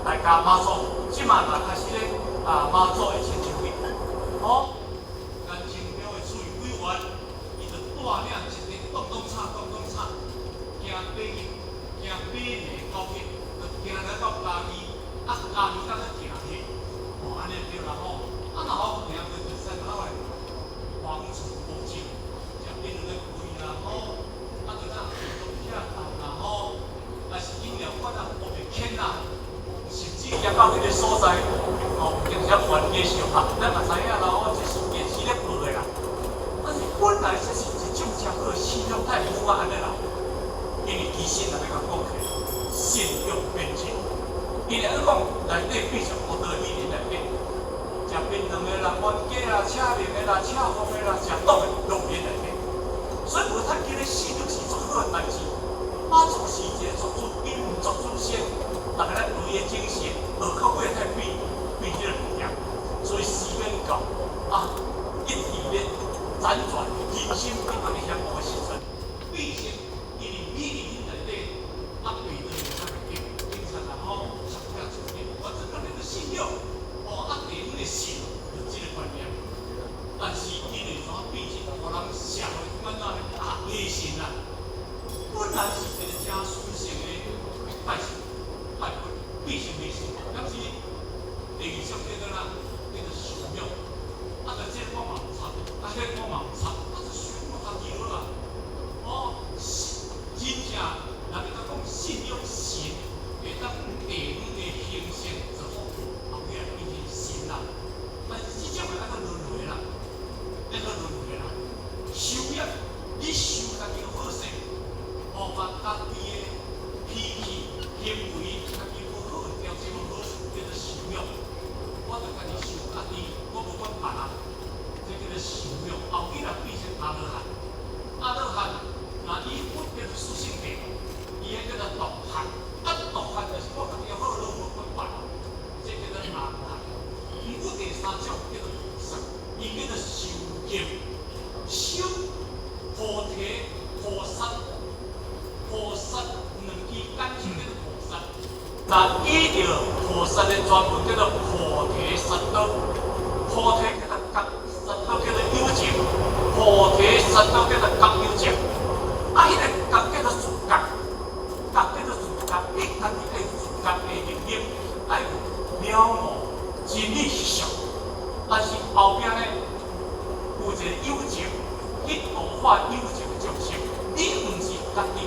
大家妈祖，即马嘛开始咧妈祖的亲像会，哦，咱清朝的处理委员，伊就带领一个咚咚叉，行北京，行北美高铁，就行来到嘉义，嘉义到咧行去，哦，安尼对啦吼，若好行就山口的黄楚国境，就变成咧贵啦吼，就咱中下道啦吼，是饮料馆啊，我袂欠啦。甚至也到迄个所在，哦，并且原街上啊，咱嘛知影啦，哦，这是电视咧报的啦。但是本来这是一种正好的信用太无安的啦，因为其实咱要甲讲起，信用变钱，因为讲内底非常不得已的内底，食槟榔的啦、冤家啦、车面的啦、车风的啦、食毒的都变内底，所以无趁今个信用是做好的代志。妈祖是一个作主因，作主先。大家咧为个精神，何靠为太比这个物件，所以时间到一体咧辗转人生不同的险恶的时阵，毕竟因为美丽内底对着他个点，警察然后上下出点，我这个人的信用，对阮的信有这个观念，但是因为怎毕竟互人社会感觉迷信啊，本来是一个真殊胜的代志。必须迷信，但是第二种叫做啦，叫做信仰，就这我嘛唔插，这我嘛唔插，就信我家己好啦。真正人哋讲信仰神，会当地方的形成就好，后尾变成神啦。但是这种的轮回啦，轮回啦，修养你修家己好势，把家己的脾气、行为。我就家己想家己，我无管别人，这叫做信仰。后尾若变成阿罗汉，若伊本叫做属性地，伊迄叫做道汉，道汉就是我家己好好无管别人，这叫做阿罗汉。毋过第三种叫做菩萨，伊叫做修行，修菩提、菩萨两支简称叫做菩萨。那依着菩萨的全部叫做菩提萨埵，菩提叫做觉，萨埵叫做有情，菩提萨埵叫做觉有情。迄个觉叫做自觉，觉叫做自觉，你家己爱自觉的能力，爱了悟真理实相。但是后边呢，有一个有情，去度化有情的众生，你毋是家己。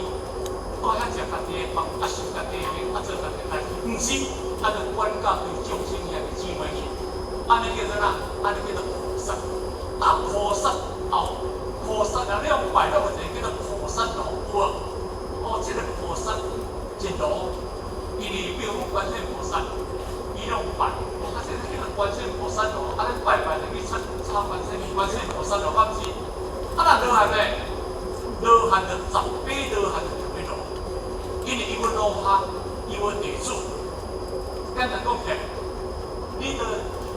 多遐食家己的饭，受家己的命，做家己的代志，毋是，就管教对众生遐个姊妹去，安尼叫做哪？安尼叫做菩萨。菩萨菩萨若了拜了一个叫做菩萨道有无？这个菩萨一路，因为比如讲观世菩萨，伊拢拜，这个叫做观世菩萨道，尼拜就去参观世菩萨道，敢是？若罗汉呢？罗汉就10八罗汉。因为伊要落下，伊要地主，简单讲起，你着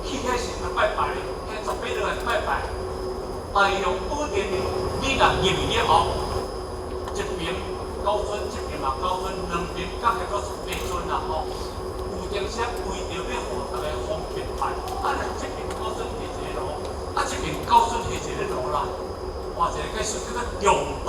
去遐时来拜拜，遐18罗来拜拜，用宝殿的，你若入去了后，一边高尊，一边嘛高尊，两边加起来是8尊啦吼。有定些为着要互大家方便拜，这边高尊下一个路，这边高尊下一个路啦，换一个解释叫做用。